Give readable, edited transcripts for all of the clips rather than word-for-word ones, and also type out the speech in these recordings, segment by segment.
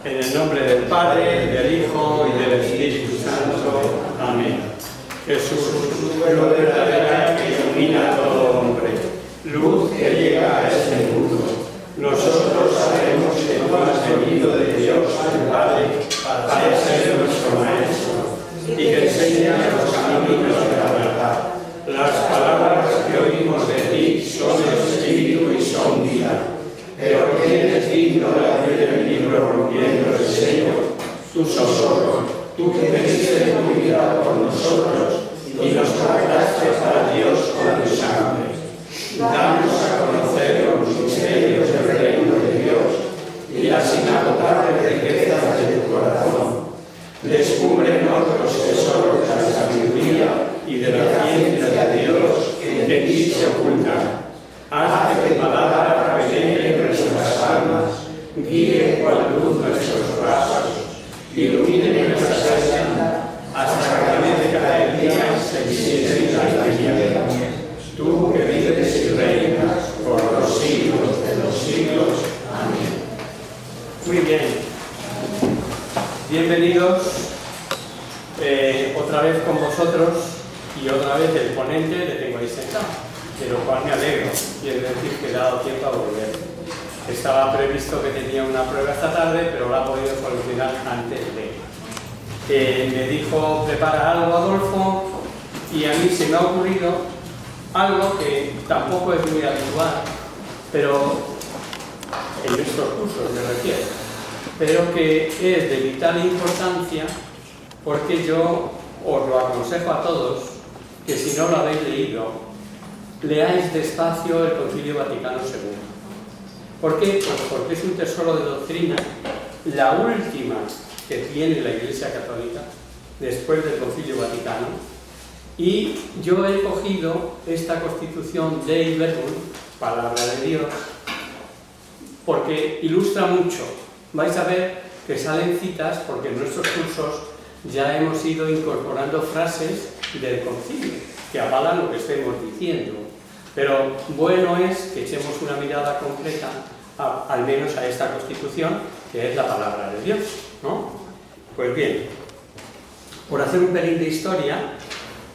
En el nombre del Padre, del Hijo y del Espíritu Santo. Amén. Jesús, luz verdadera que ilumina a todo hombre, luz que llega a este mundo. Nosotros sabemos que tú has venido de Dios, el Padre, para ser nuestro Maestro, y que enseñas los caminos de la verdad. Las palabras que oímos de ti son espíritu y son vida. Pero ¿quién es digno de abrir el libro rompiendo el sello? Tú solo, tú que diste tu vida por nosotros y nos pagaste para Dios con tu sangre. Danos a conocer los misterios del reino de Dios y las inagotables riquezas de tu corazón. Descúbrenos los tesoros de la sabiduría y de la ciencia de Dios que en ti se ocultan. Haz que tu palabra penetre nuestras almas, guíe cual luz nuestros pasos, ilumine nuestra senda, hasta que a medida de cada día se visible la tierra. Tú que vives y reinas por los siglos de los siglos. Amén. Muy bien. Bienvenidos otra vez con vosotros y otra vez el ponente le tengo ahí sentado, de lo cual me alegro, quiere decir que he dado tiempo a volver. Estaba previsto que tenía una prueba esta tarde, pero la he podido solucionar antes de. Me dijo, prepara algo Adolfo, y a mí se me ha ocurrido algo que tampoco es muy habitual, pero en nuestros cursos me refiero, pero que es de vital importancia, porque yo os lo aconsejo a todos, que si no lo habéis leído, leáis despacio el Concilio Vaticano II. ¿Por qué? Pues porque es un tesoro de doctrina, la última que tiene la Iglesia Católica después del Concilio Vaticano, y yo he cogido esta Constitución Dei Verbum, palabra de Dios, porque ilustra mucho. Vais a ver que salen citas, porque en nuestros cursos ya hemos ido incorporando frases del concilio que avalan lo que estemos diciendo. Pero bueno es que echemos una mirada completa, al menos a esta Constitución, que es la palabra de Dios, ¿no? Pues bien, por hacer un pelín de historia,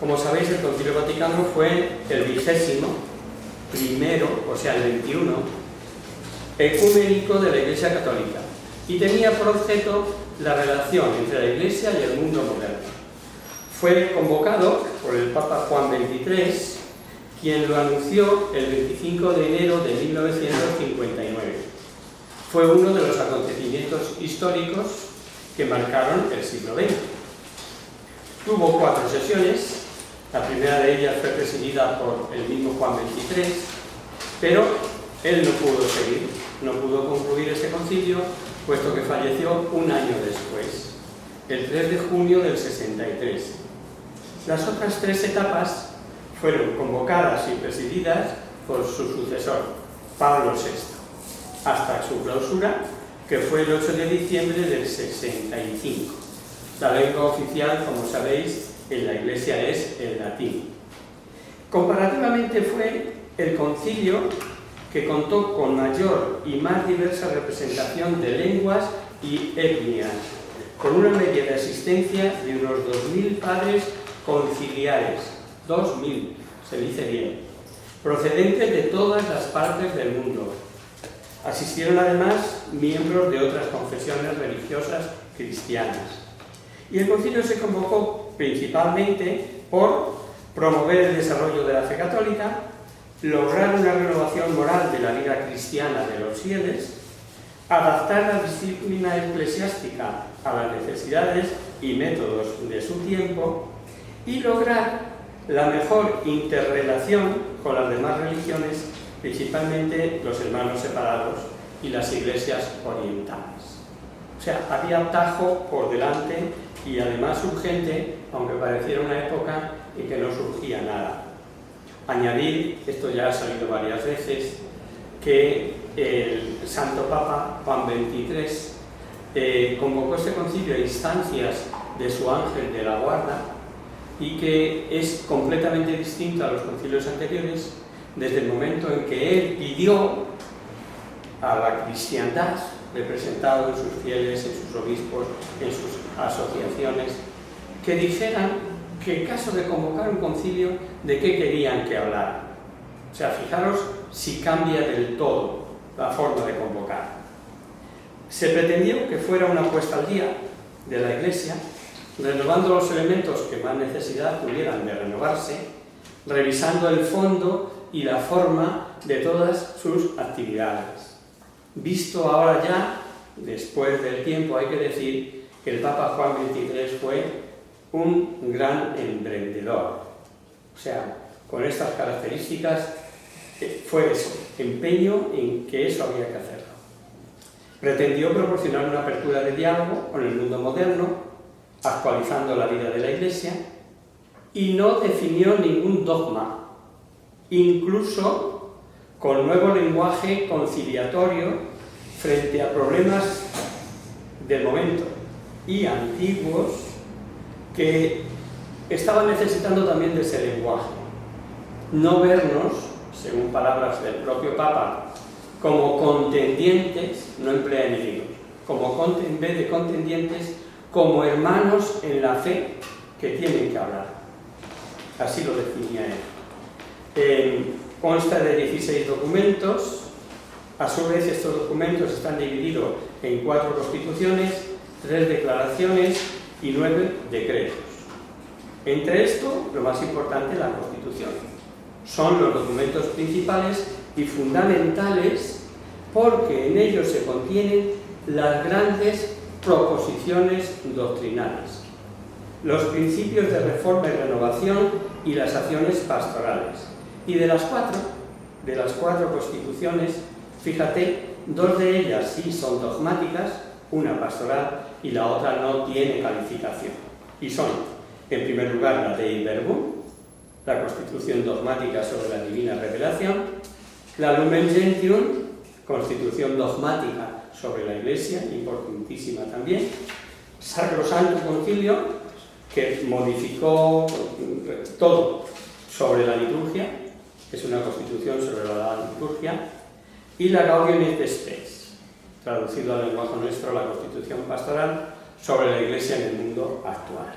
como sabéis, el Concilio Vaticano fue el 21º, o sea, el 21, ecuménico de la Iglesia Católica, y tenía por objeto la relación entre la Iglesia y el mundo moderno. Fue convocado por el Papa Juan XXIII, quien lo anunció el 25 de enero de 1959. Fue uno de los acontecimientos históricos que marcaron el siglo XX. Tuvo 4 sesiones, la primera de ellas fue presidida por el mismo Juan XXIII, pero él no pudo seguir, no pudo concluir este concilio, puesto que falleció un año después, el 3 de junio del 63. Las otras 3 etapas fueron convocadas y presididas por su sucesor, Pablo VI, hasta su clausura, que fue el 8 de diciembre del 65. La lengua oficial, como sabéis, en la Iglesia es el latín. Comparativamente fue el concilio que contó con mayor y más diversa representación de lenguas y etnias, con una media de asistencia de unos 2.000 padres conciliares, 2.000, se dice bien, procedentes de todas las partes del mundo. Asistieron además miembros de otras confesiones religiosas cristianas. Y el concilio se convocó principalmente por promover el desarrollo de la fe católica, lograr una renovación moral de la vida cristiana de los fieles, adaptar la disciplina eclesiástica a las necesidades y métodos de su tiempo y lograr la mejor interrelación con las demás religiones, principalmente los hermanos separados y las iglesias orientales. O sea, había tajo por delante y además urgente, aunque pareciera una época en que no surgía nada. Añadir, esto ya ha salido varias veces, que el Santo Papa Juan XXIII convocó este concilio a instancias de su ángel de la guarda y que es completamente distinto a los concilios anteriores desde el momento en que él pidió a la cristiandad representado en sus fieles, en sus obispos, en sus asociaciones, que dijeran que en caso de convocar un concilio, ¿de qué querían que hablara? O sea, fijaros si cambia del todo la forma de convocar. Se pretendió que fuera una puesta al día de la Iglesia, renovando los elementos que más necesidad tuvieran de renovarse, revisando el fondo y la forma de todas sus actividades. Visto ahora ya, después del tiempo, hay que decir que el Papa Juan XXIII fue un gran emprendedor. O sea, con estas características fue eso, empeño en que eso había que hacerlo. Pretendió proporcionar una apertura de diálogo con el mundo moderno, actualizando la vida de la Iglesia, y no definió ningún dogma, incluso con nuevo lenguaje conciliatorio frente a problemas del momento y antiguos que estaban necesitando también de ese lenguaje. No vernos, según palabras del propio Papa, como contendientes, no emplea enemigos, en vez de contendientes, como hermanos en la fe que tienen que hablar. Así lo definía él. Consta de 16 documentos. A su vez, estos documentos están divididos en 4 constituciones, 3 declaraciones y 9 decretos. Entre esto, lo más importante, la Constitución. Son los documentos principales y fundamentales porque en ellos se contienen las grandes proposiciones doctrinales, los principios de reforma y renovación y las acciones pastorales. Y de las cuatro constituciones, fíjate, 2 de ellas sí son dogmáticas, una pastoral y la otra no tiene calificación. Y son, en primer lugar, la Dei Verbum, la Constitución dogmática sobre la divina revelación, la Lumen Gentium, Constitución dogmática sobre la Iglesia, importantísima también, Sacrosanto Concilio, que modificó todo sobre la liturgia, es una constitución sobre la liturgia, y la Gaudium et Spes, traducido al lenguaje nuestro, la Constitución pastoral sobre la Iglesia en el mundo actual.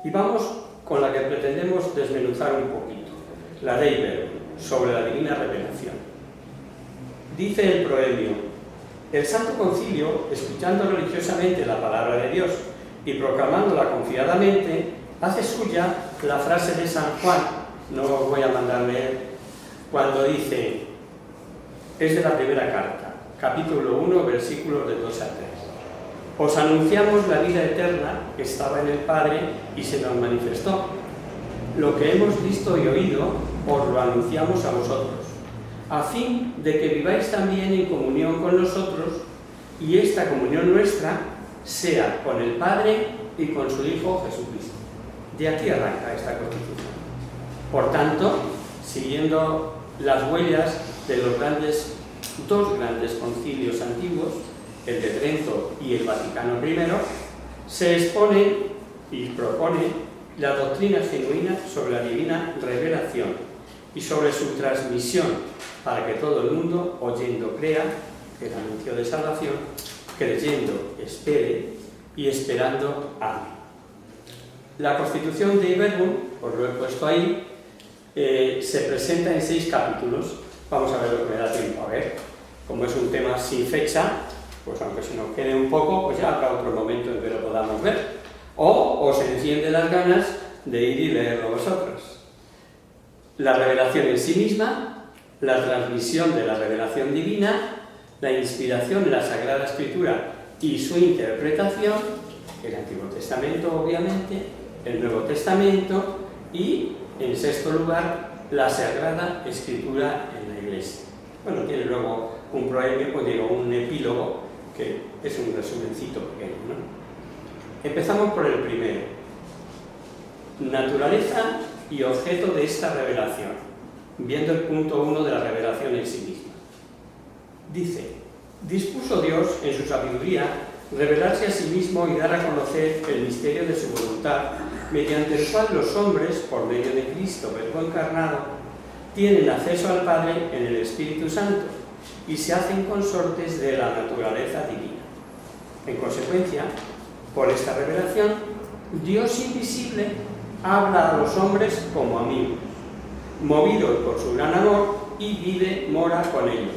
Y vamos con la que pretendemos desmenuzar un poquito, la Dei Verbum, sobre la divina revelación. Dice el proemio: el Santo Concilio, escuchando religiosamente la palabra de Dios y proclamándola confiadamente, hace suya la frase de San Juan, no os voy a mandar leer, cuando dice, es de la primera carta, capítulo 1, versículos de 2 a 3. Os anunciamos la vida eterna que estaba en el Padre y se nos manifestó. Lo que hemos visto y oído, os lo anunciamos a vosotros, a fin de que viváis también en comunión con nosotros y esta comunión nuestra sea con el Padre y con su Hijo Jesucristo. De aquí arranca esta Constitución. Por tanto, siguiendo las huellas de los dos grandes concilios antiguos, el de Trento y el Vaticano I, se expone y propone la doctrina genuina sobre la divina revelación y sobre su transmisión para que todo el mundo, oyendo, crea, el anuncio de salvación, creyendo, espere y esperando, ame. La Constitución de Verbum, os lo he puesto ahí, se presenta en 6 capítulos. Vamos a ver lo que me da tiempo a ver. Como es un tema sin fecha, pues aunque se nos quede un poco, pues ya habrá otro momento en que lo podamos ver. O os enciende las ganas de ir y leerlo vosotros. La revelación en sí misma, la transmisión de la revelación divina, la inspiración en la Sagrada Escritura y su interpretación, el Antiguo Testamento obviamente, el Nuevo Testamento y, en sexto lugar, la Sagrada Escritura en la Iglesia. Bueno, tiene luego un proemio, un epílogo, que es un resumencito pequeño, ¿no? Empezamos por el primero. Naturaleza y objeto de esta revelación, viendo el punto 1 de la revelación en sí misma. Dice, dispuso Dios, en su sabiduría, revelarse a sí mismo y dar a conocer el misterio de su voluntad, mediante el cual los hombres, por medio de Cristo, Verbo encarnado, tienen acceso al Padre en el Espíritu Santo, y se hacen consortes de la naturaleza divina. En consecuencia, por esta revelación, Dios invisible habla a los hombres como amigos, movidos por su gran amor, y mora con ellos,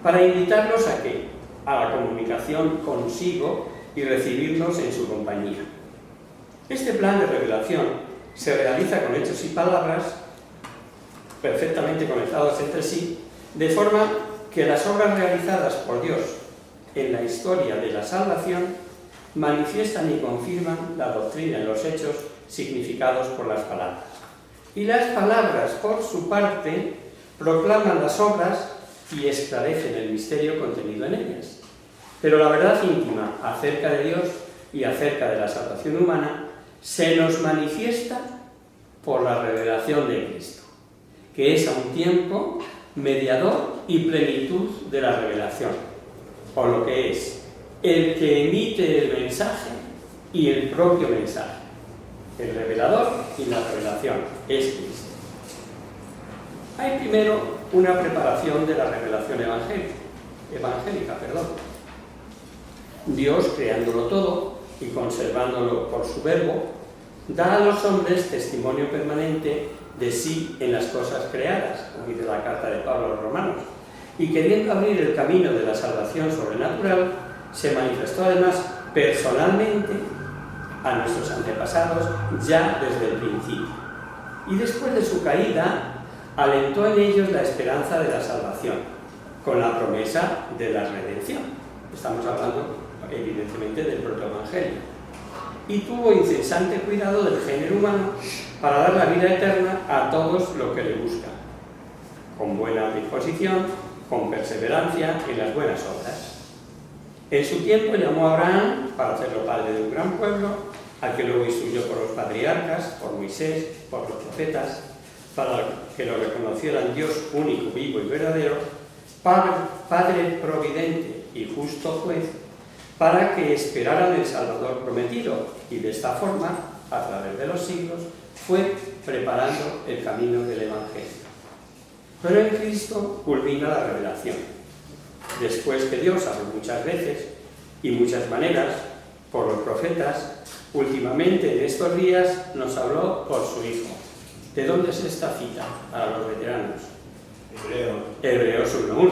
para invitarlos ¿a qué? A la comunicación consigo y recibirlos en su compañía. Este plan de revelación se realiza con hechos y palabras perfectamente conectados entre sí, de forma que las obras realizadas por Dios en la historia de la salvación manifiestan y confirman la doctrina en los hechos significados por las palabras. Y las palabras, por su parte, proclaman las obras y esclarecen el misterio contenido en ellas. Pero la verdad íntima acerca de Dios y acerca de la salvación humana se nos manifiesta por la revelación de Cristo, que es a un tiempo mediador y plenitud de la revelación, o lo que es el que emite el mensaje y el propio mensaje. El revelador y la revelación es Cristo. Hay primero una preparación de la revelación evangélica. Dios, creándolo todo y conservándolo por su verbo, da a los hombres testimonio permanente de sí en las cosas creadas, como dice la carta de Pablo a los Romanos, y queriendo abrir el camino de la salvación sobrenatural, se manifestó además personalmente a nuestros antepasados ya desde el principio. Y después de su caída, alentó en ellos la esperanza de la salvación, con la promesa de la redención. Estamos hablando, evidentemente, del protoevangelio. Y tuvo incesante cuidado del género humano para dar la vida eterna a todos los que le buscan, con buena disposición, con perseverancia en las buenas obras. En su tiempo llamó a Abraham para hacerlo padre de un gran pueblo, al que luego instruyó por los patriarcas, por Moisés, por los profetas, para que lo reconocieran Dios único, vivo y verdadero, Padre providente y justo juez, para que esperaran el Salvador prometido, y de esta forma, a través de los siglos, fue preparando el camino del Evangelio. Pero en Cristo culmina la revelación, después que Dios habló muchas veces y muchas maneras por los profetas. Últimamente, en estos días, nos habló por su Hijo. ¿De dónde es esta cita para los veteranos? Hebreos 1:1,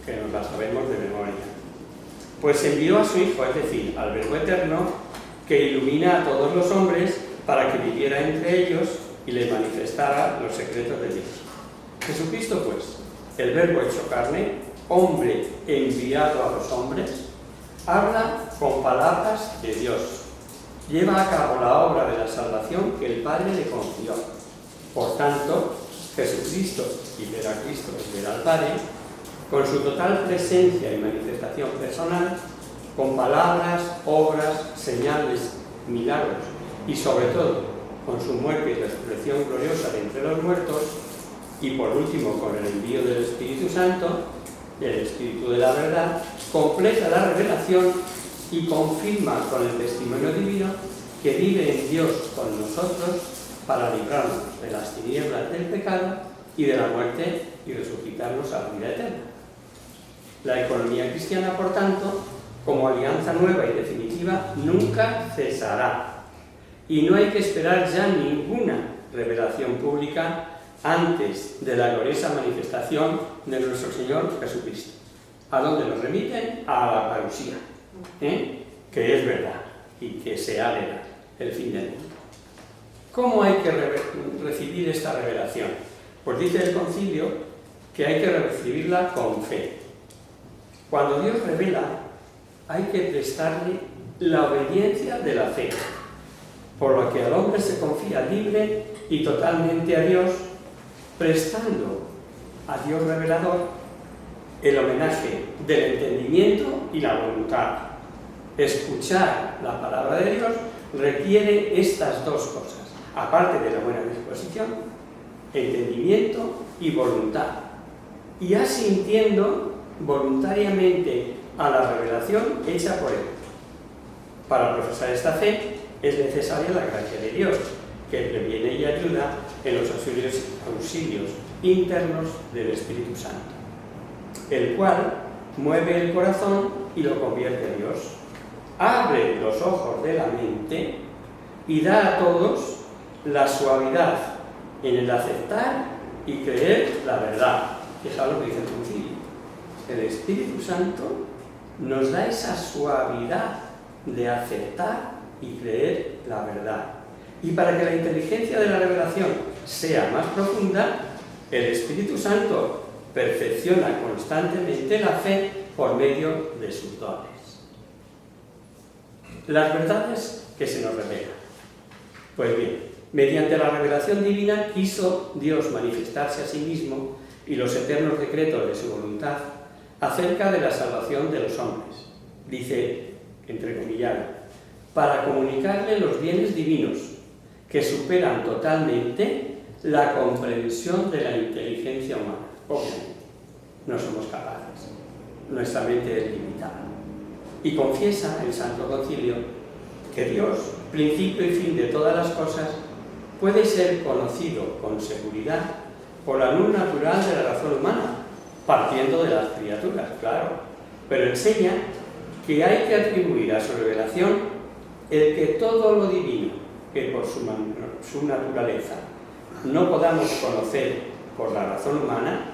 que nos la sabemos de memoria. Pues envió a su Hijo, es decir, al Verbo Eterno, que ilumina a todos los hombres para que viviera entre ellos y les manifestara los secretos de Dios. Jesucristo, pues, el Verbo hecho carne, hombre enviado a los hombres, habla con palabras de Dios. Lleva a cabo la obra de la salvación que el Padre le confió. Por tanto, Jesucristo, y ver a Cristo es ver al Padre, con su total presencia y manifestación personal, con palabras, obras, señales, milagros y sobre todo con su muerte y resurrección gloriosa de entre los muertos, y por último con el envío del Espíritu Santo, del Espíritu de la verdad, completa la revelación y confirma con el testimonio divino que vive en Dios con nosotros para librarnos de las tinieblas del pecado y de la muerte y resucitarnos a la vida eterna. La economía cristiana, por tanto, como alianza nueva y definitiva, nunca cesará. Y no hay que esperar ya ninguna revelación pública antes de la gloriosa manifestación de nuestro Señor Jesucristo. ¿A dónde nos remiten? A la parusía, que es verdad y que se alegra el fin del mundo. ¿Cómo hay que recibir esta revelación? Pues dice el concilio que hay que recibirla con fe. Cuando Dios revela, hay que prestarle la obediencia de la fe, por lo que al hombre se confía libre y totalmente a Dios, prestando a Dios revelador el homenaje del entendimiento y la voluntad. Escuchar la palabra de Dios requiere estas dos cosas, aparte de la buena disposición, entendimiento y voluntad, y asintiendo voluntariamente a la revelación hecha por Él. Para profesar esta fe es necesaria la gracia de Dios, que previene y ayuda en los auxilios internos del Espíritu Santo. el cual mueve el corazón y lo convierte a Dios, abre los ojos de la mente y da a todos la suavidad en el aceptar y creer la verdad. Fijaos lo que dice el Concilio. El Espíritu Santo nos da esa suavidad de aceptar y creer la verdad. Y para que la inteligencia de la revelación sea más profunda, el Espíritu Santo perfecciona constantemente la fe por medio de sus dones. Las verdades que se nos revelan. Pues bien, mediante la revelación divina quiso Dios manifestarse a sí mismo y los eternos decretos de su voluntad acerca de la salvación de los hombres. Dice, entrecomillado, para comunicarle los bienes divinos que superan totalmente la comprensión de la inteligencia humana. Obviamente, no somos capaces, nuestra mente es limitada. Y confiesa el Santo Concilio que Dios, principio y fin de todas las cosas, puede ser conocido con seguridad por la luz natural de la razón humana, partiendo de las criaturas, claro, pero enseña que hay que atribuir a su revelación el que todo lo divino, que por su naturaleza no podamos conocer por la razón humana,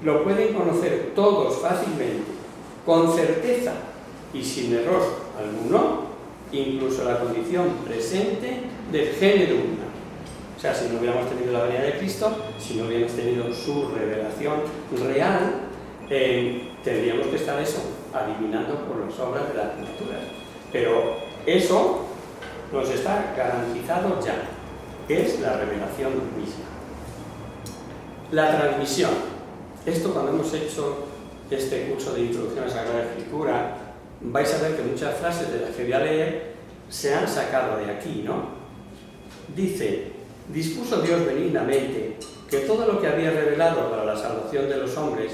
lo pueden conocer todos fácilmente, con certeza y sin error alguno, incluso la condición presente del género humano. O sea, si no hubiéramos tenido la venida de Cristo, si no hubiéramos tenido su revelación real, tendríamos que estar adivinando por las obras de las criaturas. Pero eso nos está garantizado ya, es la revelación misma. La transmisión. Esto, cuando hemos hecho este curso de Introducción a la Sagrada Escritura, vais a ver que muchas frases de las que voy a leer se han sacado de aquí, ¿no? Dice, dispuso Dios benignamente que todo lo que había revelado para la salvación de los hombres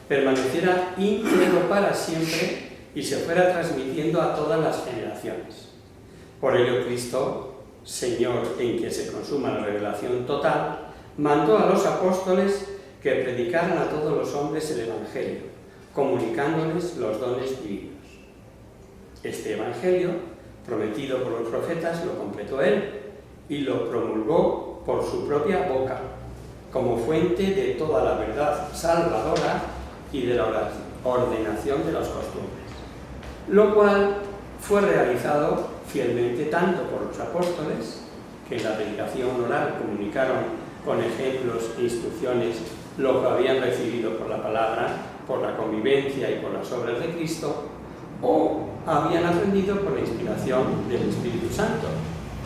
permaneciera íntegro para siempre y se fuera transmitiendo a todas las generaciones. Por ello Cristo, Señor en que se consuma la revelación total, mandó a los apóstoles que predicaran a todos los hombres el Evangelio, comunicándoles los dones divinos. Este Evangelio, prometido por los profetas, lo completó Él y lo promulgó por su propia boca, como fuente de toda la verdad salvadora y de la ordenación de las costumbres, lo cual fue realizado fielmente tanto por los apóstoles, que en la predicación oral comunicaron con ejemplos e instrucciones lo que habían recibido por la palabra, por la convivencia y por las obras de Cristo, o habían aprendido por la inspiración del Espíritu Santo,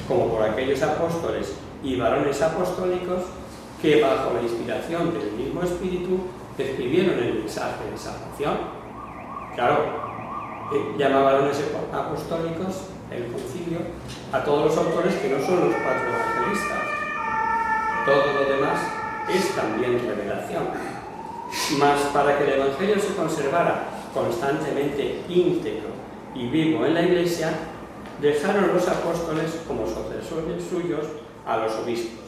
como por aquellos apóstoles y varones apostólicos que bajo la inspiración del mismo Espíritu escribieron el mensaje de salvación. Claro, llama varones apostólicos el Concilio a todos los autores que no son los 4 evangelistas. Todo lo demás es también revelación. Mas para que el Evangelio se conservara constantemente íntegro y vivo en la Iglesia, dejaron los apóstoles como sucesores suyos a los obispos,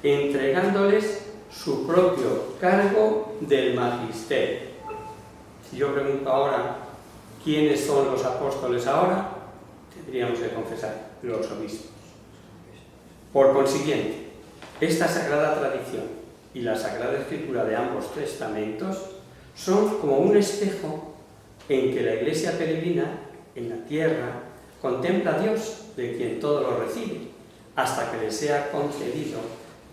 entregándoles su propio cargo del magisterio. Si yo pregunto ahora quiénes son los apóstoles ahora, tendríamos que confesar los obispos. Por consiguiente, esta sagrada tradición y la Sagrada Escritura de ambos testamentos son como un espejo en que la Iglesia peregrina en la tierra contempla a Dios, de quien todo lo recibe, hasta que le sea concedido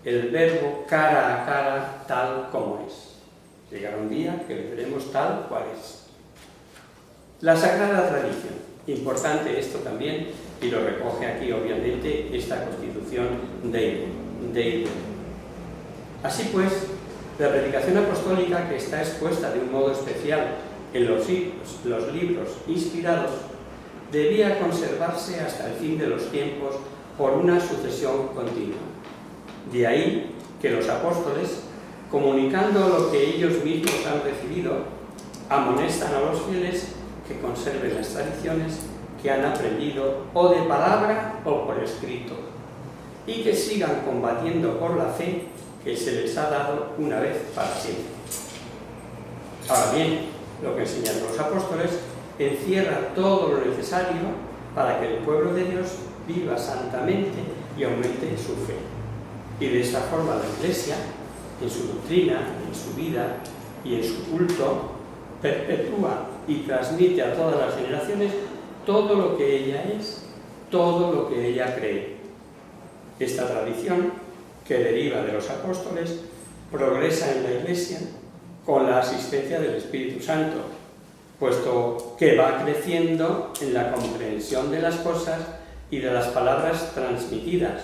el verbo cara a cara tal como es. Llegará un día que le veremos tal cual es. La sagrada tradición, importante esto también, y lo recoge aquí obviamente esta Constitución de Idem. Así pues, la predicación apostólica, que está expuesta de un modo especial en los libros inspirados, debía conservarse hasta el fin de los tiempos por una sucesión continua. De ahí que los apóstoles, comunicando lo que ellos mismos han recibido, amonestan a los fieles que conserven las tradiciones que han aprendido o de palabra o por escrito, y que sigan combatiendo por la fe que se les ha dado una vez para siempre. Ahora bien, lo que enseñan los apóstoles encierra todo lo necesario para que el pueblo de Dios viva santamente y aumente su fe. Y de esta forma la Iglesia, en su doctrina, en su vida y en su culto, perpetúa y transmite a todas las generaciones todo lo que ella es, todo lo que ella cree. Esta tradición, que deriva de los apóstoles, progresa en la Iglesia con la asistencia del Espíritu Santo, puesto que va creciendo en la comprensión de las cosas y de las palabras transmitidas,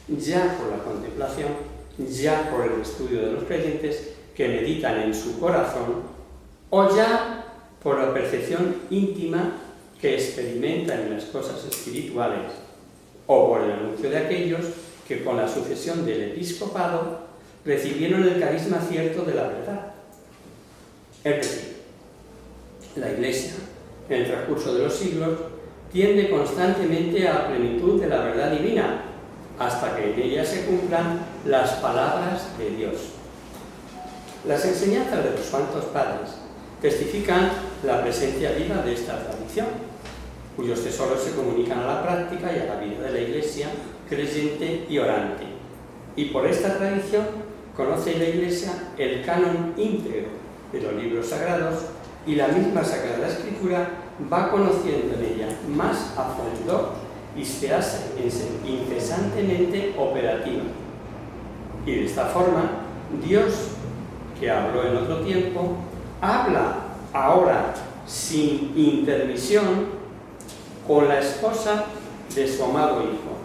ya por la contemplación, ya por el estudio de los creyentes que meditan en su corazón, o ya por la percepción íntima que experimentan en las cosas espirituales, o por el anuncio de aquellos que con la sucesión del episcopado recibieron el carisma cierto de la verdad. Es decir, la Iglesia, en el transcurso de los siglos, tiende constantemente a la plenitud de la verdad divina, hasta que en ella se cumplan las palabras de Dios. Las enseñanzas de los santos padres testifican la presencia viva de esta tradición, cuyos tesoros se comunican a la práctica y a la vida de la Iglesia creyente y orante. Y por esta tradición conoce la Iglesia el canon íntegro de los libros sagrados, y la misma Sagrada Escritura va conociendo en ella más a fondo y se hace incesantemente operativa. Y de esta forma, Dios, que habló en otro tiempo, habla ahora sin intermisión con la esposa de su amado Hijo,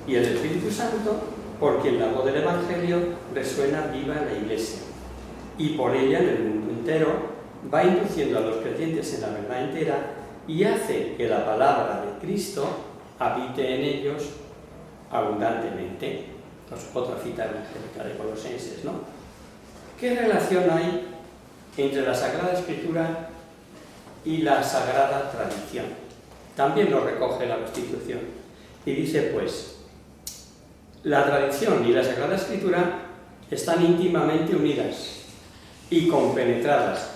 y el Espíritu Santo, por quien la voz del Evangelio resuena viva en la Iglesia, y por ella en el mundo entero va induciendo a los creyentes en la verdad entera y hace que la palabra de Cristo habite en ellos abundantemente. Otra cita evangélica de Colosenses, ¿no? ¿Qué relación hay entre la Sagrada Escritura y la Sagrada Tradición? También lo recoge la Constitución. Y dice, pues, la tradición y la Sagrada Escritura están íntimamente unidas y compenetradas,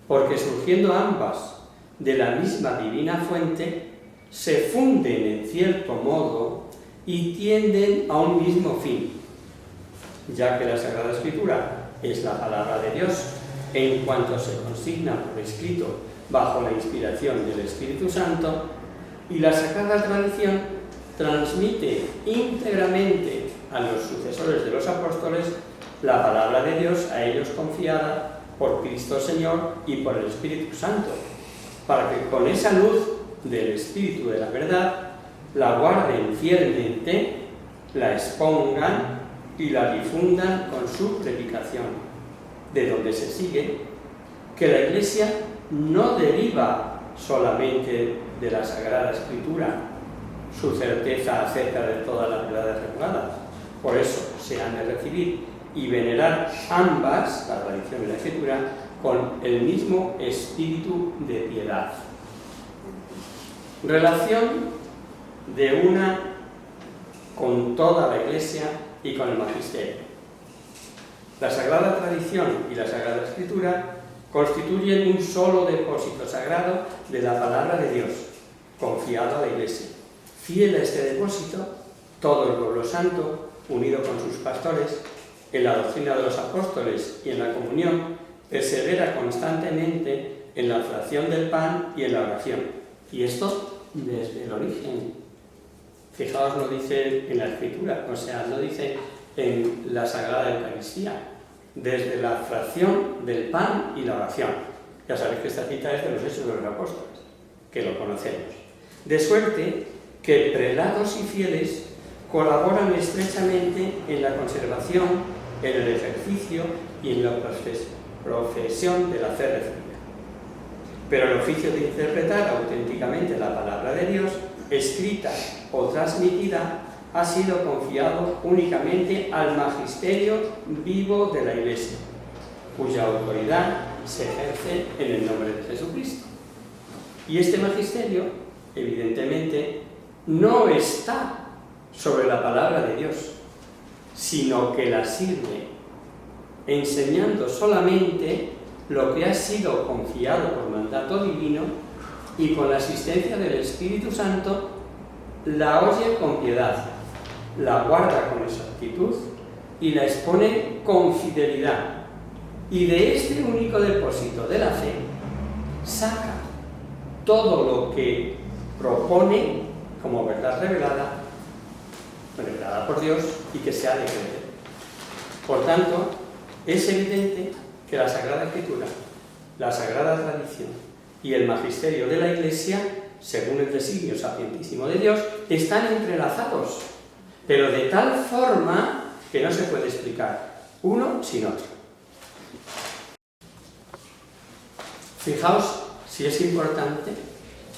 porque surgiendo ambas de la misma divina fuente, se funden en cierto modo y tienden a un mismo fin, ya que la Sagrada Escritura es la palabra de Dios en cuanto se consigna por escrito bajo la inspiración del Espíritu Santo, y la Sagrada Tradición transmite íntegramente a los sucesores de los apóstoles la palabra de Dios a ellos confiada por Cristo Señor y por el Espíritu Santo, para que con esa luz del Espíritu de la verdad la guarden fielmente, la expongan y la difundan con su predicación, de donde se sigue que la Iglesia no deriva solamente de la Sagrada Escritura su certeza acerca de todas las verdades reveladas. Por eso se han de recibir y venerar ambas, la tradición y la Escritura, con el mismo espíritu de piedad. Relación de una con toda la Iglesia y con el Magisterio. La Sagrada Tradición y la Sagrada Escritura constituyen un solo depósito sagrado de la palabra de Dios, confiado a la Iglesia. Fiel a este depósito, todo el pueblo santo, unido con sus pastores, en la doctrina de los apóstoles y en la comunión, persevera constantemente en la fracción del pan y en la oración. Y esto desde el origen. Fijaos, no dice en la Escritura, o sea, no dice en la Sagrada Eucaristía, desde la fracción del pan y la oración. Ya sabéis que esta cita es de los Hechos de los Apóstoles, que lo conocemos. De suerte que prelados y fieles colaboran estrechamente en la conservación, en el ejercicio y en la profesión de la fe recibida. Pero el oficio de interpretar auténticamente la palabra de Dios, escrita o transmitida, ha sido confiado únicamente al magisterio vivo de la Iglesia, cuya autoridad se ejerce en el nombre de Jesucristo. Y este magisterio, evidentemente, no está sobre la palabra de Dios, sino que la sirve, enseñando solamente lo que ha sido confiado por mandato divino y con la asistencia del Espíritu Santo la oye con piedad, la guarda con exactitud y la expone con fidelidad. Y de este único depósito de la fe saca todo lo que propone como verdad revelada por Dios y que se ha de creer. Por tanto, es evidente que la Sagrada Escritura, la Sagrada Tradición y el magisterio de la Iglesia, según el designio sapientísimo de Dios, están entrelazados, pero de tal forma que no se puede explicar uno sin otro. Fijaos si es importante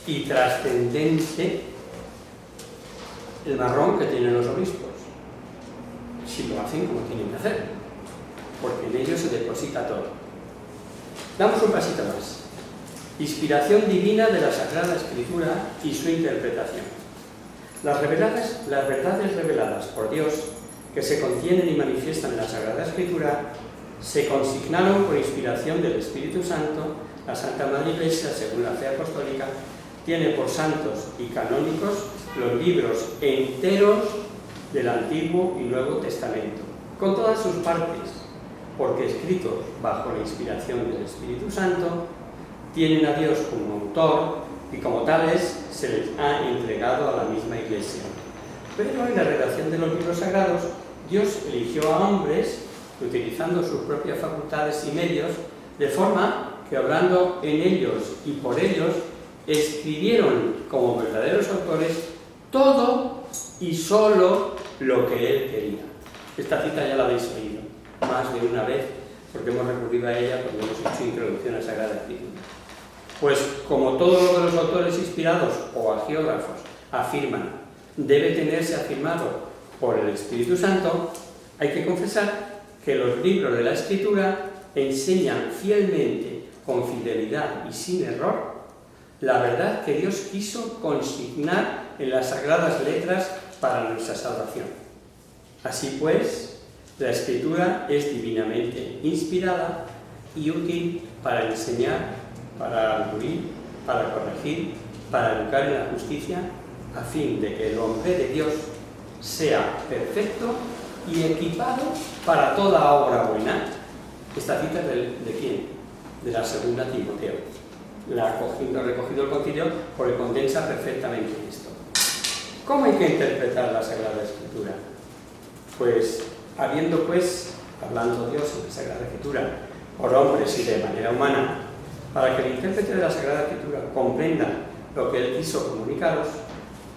y trascendente el marrón que tienen los obispos, si lo hacen como tienen que hacer, porque en ellos se deposita todo. Damos un pasito más. Inspiración divina de la Sagrada Escritura y su interpretación. Las verdades reveladas por Dios que se contienen y manifiestan en la Sagrada Escritura se consignaron por inspiración del Espíritu Santo. La Santa Madre Iglesia, según la fe apostólica, tiene por santos y canónicos los libros enteros del Antiguo y Nuevo Testamento, con todas sus partes, porque escritos bajo la inspiración del Espíritu Santo, tienen a Dios como autor y como tales se les ha entregado a la misma Iglesia. Pero en la redacción de los libros sagrados, Dios eligió a hombres, utilizando sus propias facultades y medios, de forma que obrando en ellos y por ellos, escribieron como verdaderos autores todo y solo lo que Él quería. Esta cita ya la habéis oído más de una vez, porque hemos recurrido a ella cuando hemos hecho introducción a Sagrada Escritura. Pues como todo lo que los autores inspirados o agiógrafos afirman debe tenerse afirmado por el Espíritu Santo, hay que confesar que los libros de la Escritura enseñan fielmente, con fidelidad y sin error, la verdad que Dios quiso consignar en las sagradas letras para nuestra salvación. Así pues, la Escritura es divinamente inspirada y útil para enseñar, para arguir, para corregir, para educar en la justicia, a fin de que el hombre de Dios sea perfecto y equipado para toda obra buena. Esta cita es ¿de quién? De la segunda Timoteo. La ha recogido el concilio porque condensa perfectamente esto. ¿Cómo hay que interpretar la Sagrada Escritura? Pues, hablando Dios en la Sagrada Escritura, por hombres y de manera humana, para que el intérprete de la Sagrada Escritura comprenda lo que Él quiso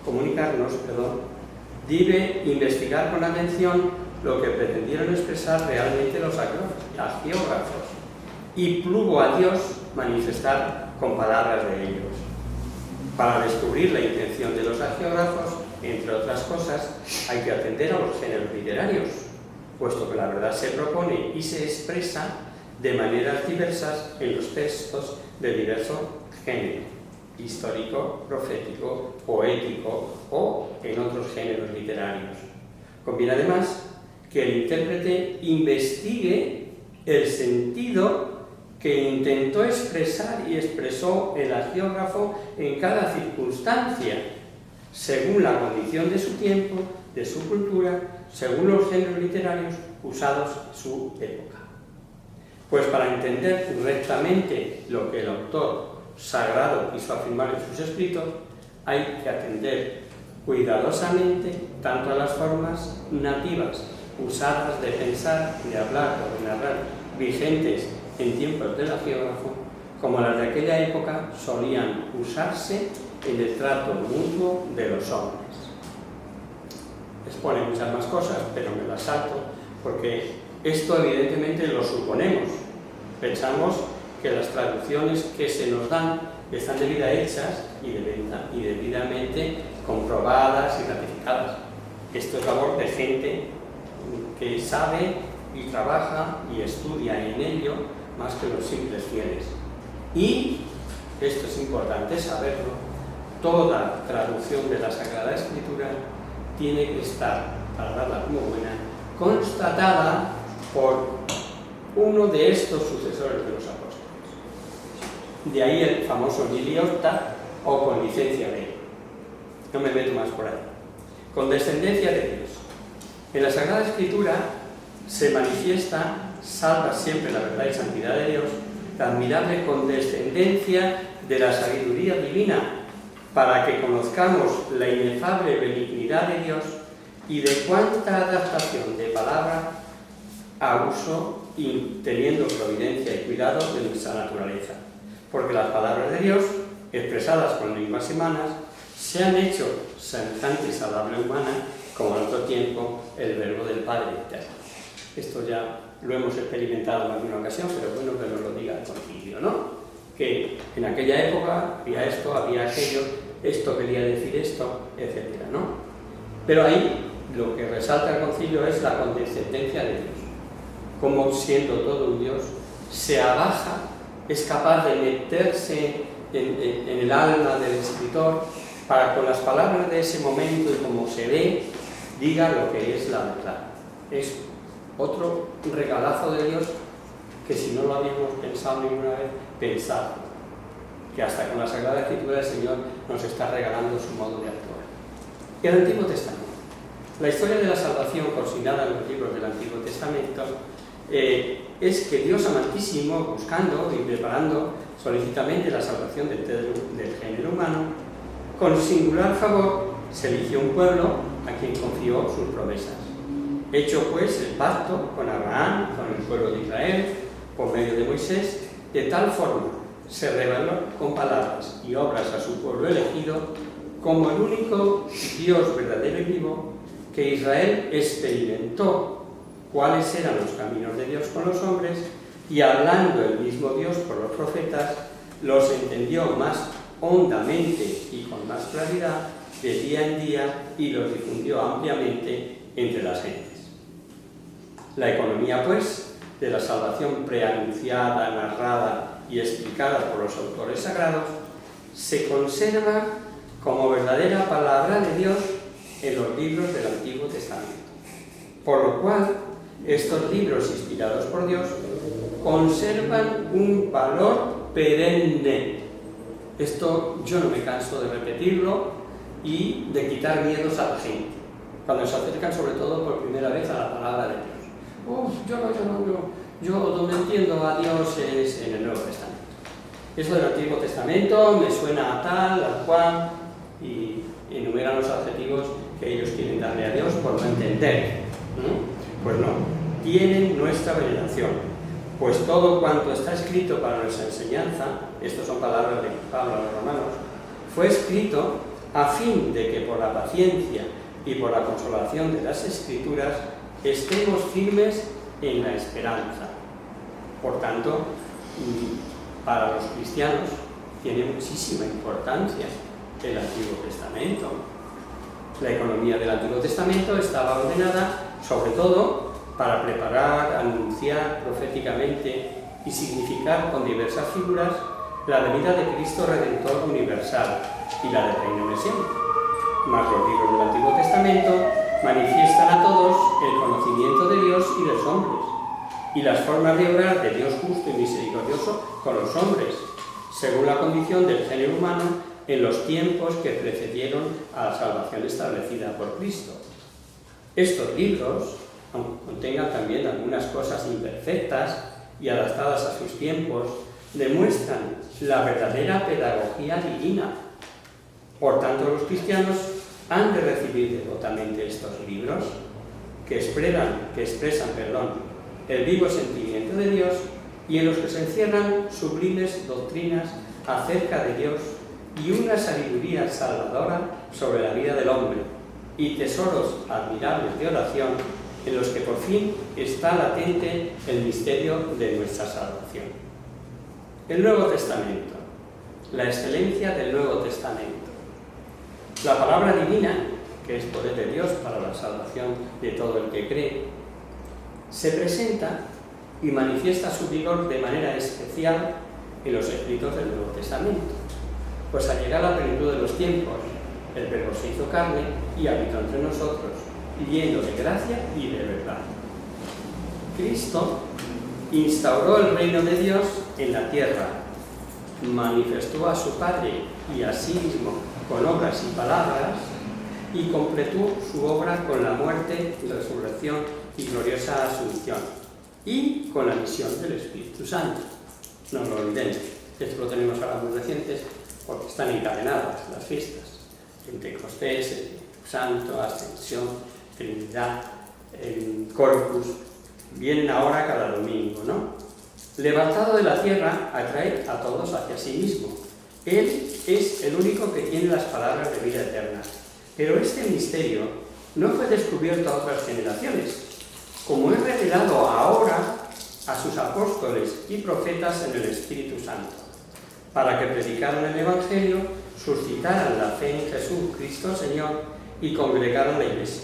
comunicarnos, debe investigar con atención lo que pretendieron expresar realmente los agiógrafos y plugo a Dios manifestar con palabras de ellos. Para descubrir la intención de los agiógrafos, entre otras cosas, hay que atender a los géneros literarios, puesto que la verdad se propone y se expresa de maneras diversas en los textos de diverso género, histórico, profético, poético o en otros géneros literarios. Conviene además que el intérprete investigue el sentido que intentó expresar y expresó el agiógrafo en cada circunstancia, según la condición de su tiempo, de su cultura, según los géneros literarios usados en su época. Pues para entender rectamente lo que el autor sagrado quiso afirmar en sus escritos, hay que atender cuidadosamente tanto a las formas nativas usadas de pensar, de hablar o de narrar, vigentes en tiempos del agiógrafo, como las de aquella época solían usarse en el trato mutuo de los hombres. Expone muchas más cosas, pero me las salto, porque esto evidentemente lo suponemos. Pensamos que las traducciones que se nos dan están debidamente hechas y debidamente comprobadas y ratificadas. Esto es labor de gente que sabe y trabaja y estudia en ello más que los simples fieles. Y, esto es importante saberlo, toda traducción de la Sagrada Escritura tiene que estar, para darla como buena, constatada por uno de estos sucesores de los apóstoles. De ahí el famoso Liliota o con licencia de él. No me meto más por ahí. Con descendencia de Dios. En la Sagrada Escritura se manifiesta, salva siempre la verdad y santidad de Dios, la admirable condescendencia de la sabiduría divina, para que conozcamos la inefable benignidad de Dios y de cuánta adaptación de palabra a uso y teniendo providencia y cuidado de nuestra naturaleza. Porque las palabras de Dios, expresadas con lenguas humanas, se han hecho semejantes al habla humana, como en otro tiempo el verbo del Padre eterno. Esto ya lo hemos experimentado en alguna ocasión, pero bueno que nos lo diga el concilio, ¿no? Que en aquella época había esto, había aquello, esto quería decir esto, etcétera, ¿no? Pero ahí lo que resalta el concilio es la condescendencia de Dios. Como siendo todo un Dios, se abaja, es capaz de meterse en el alma del escritor para con las palabras de ese momento y como se ve, diga lo que es la verdad. Es otro regalazo de Dios que si no lo habíamos pensado ninguna vez, pensad que hasta con la Sagrada Escritura el Señor nos está regalando su modo de actuar. Y el Antiguo Testamento. La historia de la salvación consignada en los libros del Antiguo Testamento es que Dios amantísimo, buscando y preparando solicitamente la salvación del género humano, con singular favor se eligió un pueblo a quien confió sus promesas. Hecho pues el pacto con Abraham, con el pueblo de Israel, por medio de Moisés, de tal forma se reveló con palabras y obras a su pueblo elegido como el único Dios verdadero y vivo, que Israel experimentó cuáles eran los caminos de Dios con los hombres y hablando el mismo Dios por los profetas, los entendió más hondamente y con más claridad de día en día y los difundió ampliamente entre las gentes. La economía, pues, de la salvación preanunciada, narrada y explicada por los autores sagrados, se conserva como verdadera palabra de Dios en los libros del Antiguo Testamento. Por lo cual, estos libros inspirados por Dios conservan un valor perenne. Esto yo no me canso de repetirlo y de quitar miedos a la gente, cuando se acercan sobre todo por primera vez a la palabra de Dios. Yo donde entiendo a Dios es en el Nuevo Testamento. Eso del Antiguo Testamento me suena a tal, a cual, y enumeran los adjetivos que ellos quieren darle a Dios por no entender. Pues no, tienen nuestra veneración, pues todo cuanto está escrito para nuestra enseñanza, estas son palabras de Pablo a los romanos, fue escrito a fin de que por la paciencia y por la consolación de las Escrituras estemos firmes en la esperanza. Por tanto, para los cristianos tiene muchísima importancia el Antiguo Testamento. La economía del Antiguo Testamento estaba ordenada sobre todo para preparar, anunciar proféticamente y significar con diversas figuras la venida de Cristo Redentor universal y la del reino mesiánico. Mas los libros del Antiguo Testamento manifiestan a todos el conocimiento de Dios y de los hombres, y las formas de obrar de Dios justo y misericordioso con los hombres, según la condición del género humano en los tiempos que precedieron a la salvación establecida por Cristo. Estos libros, aunque contengan también algunas cosas imperfectas y adaptadas a sus tiempos, demuestran la verdadera pedagogía divina. Por tanto, los cristianos han de recibir devotamente estos libros que expresan el vivo sentimiento de Dios y en los que se encierran sublimes doctrinas acerca de Dios y una sabiduría salvadora sobre la vida del hombre y tesoros admirables de oración en los que por fin está latente el misterio de nuestra salvación. El Nuevo Testamento, la excelencia del Nuevo Testamento. La palabra divina, que es poder de Dios para la salvación de todo el que cree, se presenta y manifiesta su vigor de manera especial en los escritos del Nuevo Testamento. Pues al llegar a la plenitud de los tiempos, el Verbo se hizo carne y habitó entre nosotros, lleno de gracia y de verdad. Cristo instauró el reino de Dios en la tierra, manifestó a su Padre y a sí mismo con obras y palabras, y completó su obra con la muerte, resurrección y gloriosa asunción, y con la misión del Espíritu Santo. No lo olvidemos, esto lo tenemos ahora muy recientes porque están encadenadas las fiestas: Pentecostés, Espíritu Santo, Ascensión, Trinidad, Corpus, vienen ahora cada domingo, ¿no? Levantado de la tierra, atrae a todos hacia sí mismo. Él es el único que tiene las palabras de vida eterna. Pero este misterio no fue descubierto a otras generaciones, como es revelado ahora a sus apóstoles y profetas en el Espíritu Santo, para que predicaran el Evangelio, suscitaran la fe en Jesucristo Señor y congregaran la Iglesia.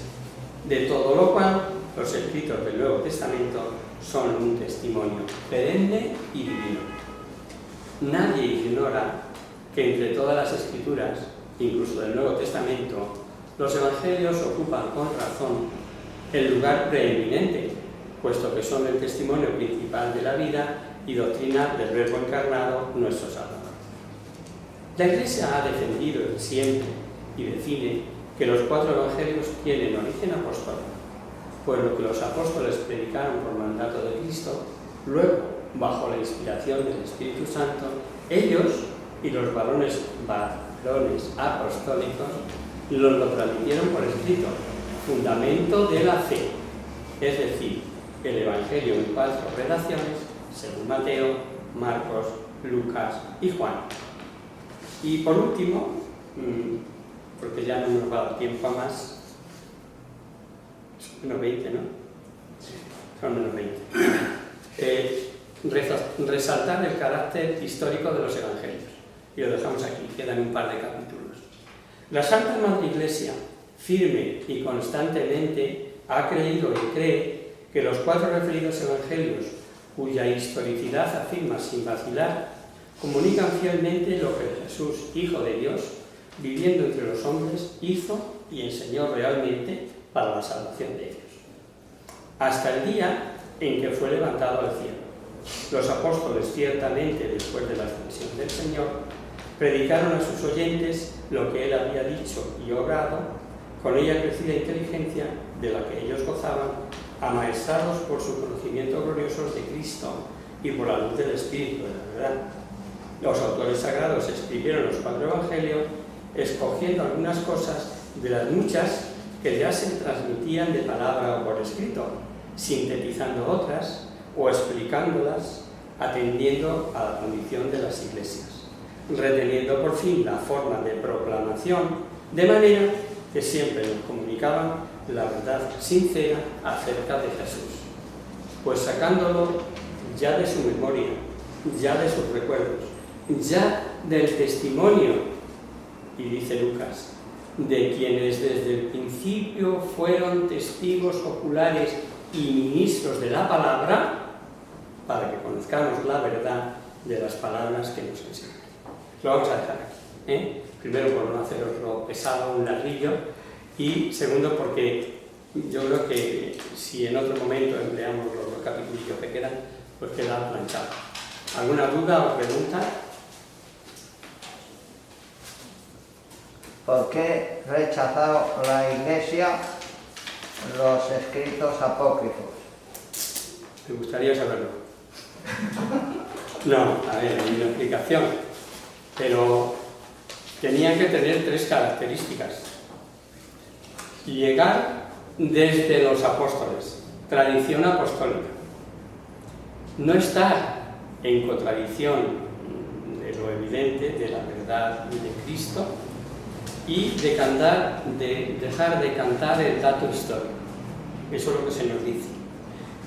De todo lo cual, los escritos del Nuevo Testamento son un testimonio perenne y divino. Nadie ignora que entre todas las Escrituras, incluso del Nuevo Testamento, los Evangelios ocupan con razón el lugar preeminente, puesto que son el testimonio principal de la vida y doctrina del Verbo encarnado, nuestro Salvador. La Iglesia ha defendido siempre y define que los 4 Evangelios tienen origen apostólico, pues lo que los apóstoles predicaron por mandato de Cristo, luego, bajo la inspiración del Espíritu Santo, ellos y los varones apostólicos lo transmitieron por escrito, fundamento de la fe, es decir, el Evangelio en 4 redacciones, según Mateo, Marcos, Lucas y Juan. Y por último, porque ya no nos va a dar tiempo a más, son menos 20, ¿no? Son menos 20. Resaltar el carácter histórico de los Evangelios. Y lo dejamos aquí, quedan un par de capítulos. La Santa Madre Iglesia, firme y constantemente, ha creído y cree que los 4 referidos Evangelios, cuya historicidad afirma sin vacilar, comunican fielmente lo que Jesús, Hijo de Dios, viviendo entre los hombres, hizo y enseñó realmente para la salvación de ellos. Hasta el día en que fue levantado al cielo. Los apóstoles, ciertamente, después de la ascensión del Señor, predicaron a sus oyentes lo que Él había dicho y obrado, con ella crecida inteligencia de la que ellos gozaban, amaestrados por su conocimiento glorioso de Cristo y por la luz del Espíritu de la verdad. Los autores sagrados escribieron los 4 Evangelios, escogiendo algunas cosas de las muchas que ya se transmitían de palabra o por escrito, sintetizando otras o explicándolas, atendiendo a la condición de las iglesias, reteniendo por fin la forma de proclamación, de manera que siempre nos comunicaban la verdad sincera acerca de Jesús, pues sacándolo ya de su memoria, ya de sus recuerdos, ya del testimonio, y dice Lucas, de quienes desde el principio fueron testigos oculares y ministros de la palabra, para que conozcamos la verdad de las palabras que nos enseñan. Lo vamos a dejar aquí, Primero por no haceroslo pesado, un ladrillo, y segundo porque yo creo que si en otro momento empleamos los 2 capítulos que quedan, pues queda planchado. ¿Alguna duda o pregunta? ¿Por qué rechazó la Iglesia los escritos apócrifos? Me gustaría saberlo. No, a ver, hay una explicación, pero tenían que tener 3 características. Llegar desde los apóstoles, tradición apostólica. No estar en contradicción de lo evidente, de la verdad de Cristo, y de dejar de cantar el dato histórico. Eso es lo que se nos dice.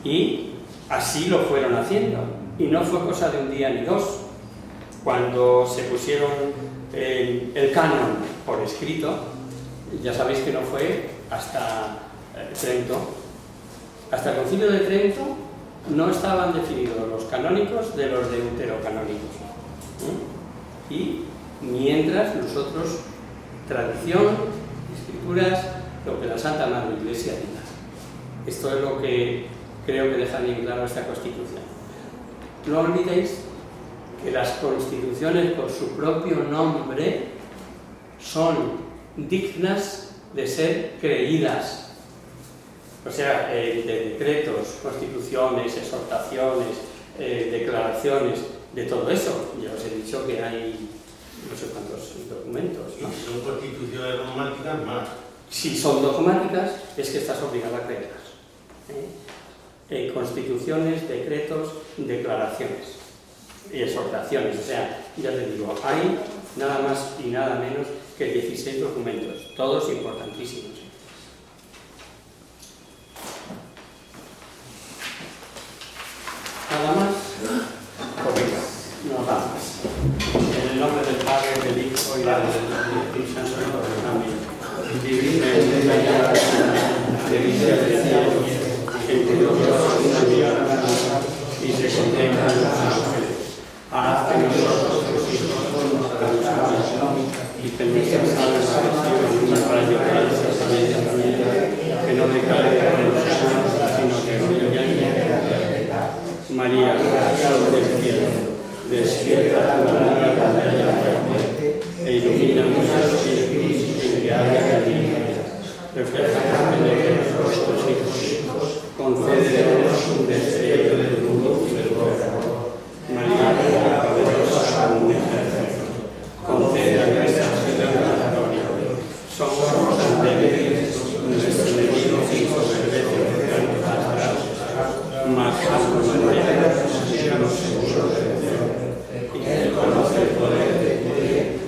Y así lo fueron haciendo. Y no fue cosa de un día ni 2. Cuando se pusieron el canon por escrito, ya sabéis que no fue hasta Trento. Hasta el Concilio de Trento no estaban definidos los canónicos de los deuterocanónicos. Y mientras nosotros, tradición, escrituras, lo que la Santa Madre Iglesia diga. Esto es lo que creo que deja bien claro esta Constitución. No olvidéis que las constituciones por su propio nombre son dignas de ser creídas. O sea, de decretos, constituciones, exhortaciones, declaraciones, de todo eso. Ya os he dicho que hay no sé cuántos documentos, ¿no? Y si son constituciones dogmáticas, más. Si son dogmáticas, es que estás obligado a creerlas. Constituciones, decretos, declaraciones y exhortaciones. O sea, ya te digo, hay nada más y nada menos que 16 documentos, todos importantísimos. Nada más, pues venga, nos vamos. En el nombre del Padre, del Hijo y del Espíritu Santo. Amén. Divina de vida del cielo, que en tu nombre y se contempla en los ángeles. Haz que nosotros, tus hijos, nos hagamos y que nuestras almas reciban una rayo que no decaiga en los santos, sino que brille. María, Sol del cielo, despierta tu alma e ilumina nuestros espíritus en que haya vida. Refleja en nuestros hijos, concédenos un deseo del mundo y del cuerpo. María, poderosa como un ejército, concede a nuestra victoria. Somos tan débiles, nuestro enemigo ensoberbece nuestras gracias, mas a su manera nos seguro de Dios, y que conoce el poder de Dios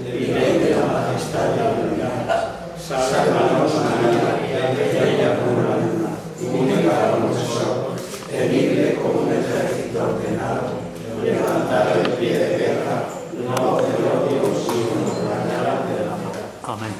y de la majestad de la unidad. Sálvanos, María, bella como la luna, única como el sol, temible como un ejército ordenado, levantada de pie de guerra, no de odio, sino de la de la amor. Amén.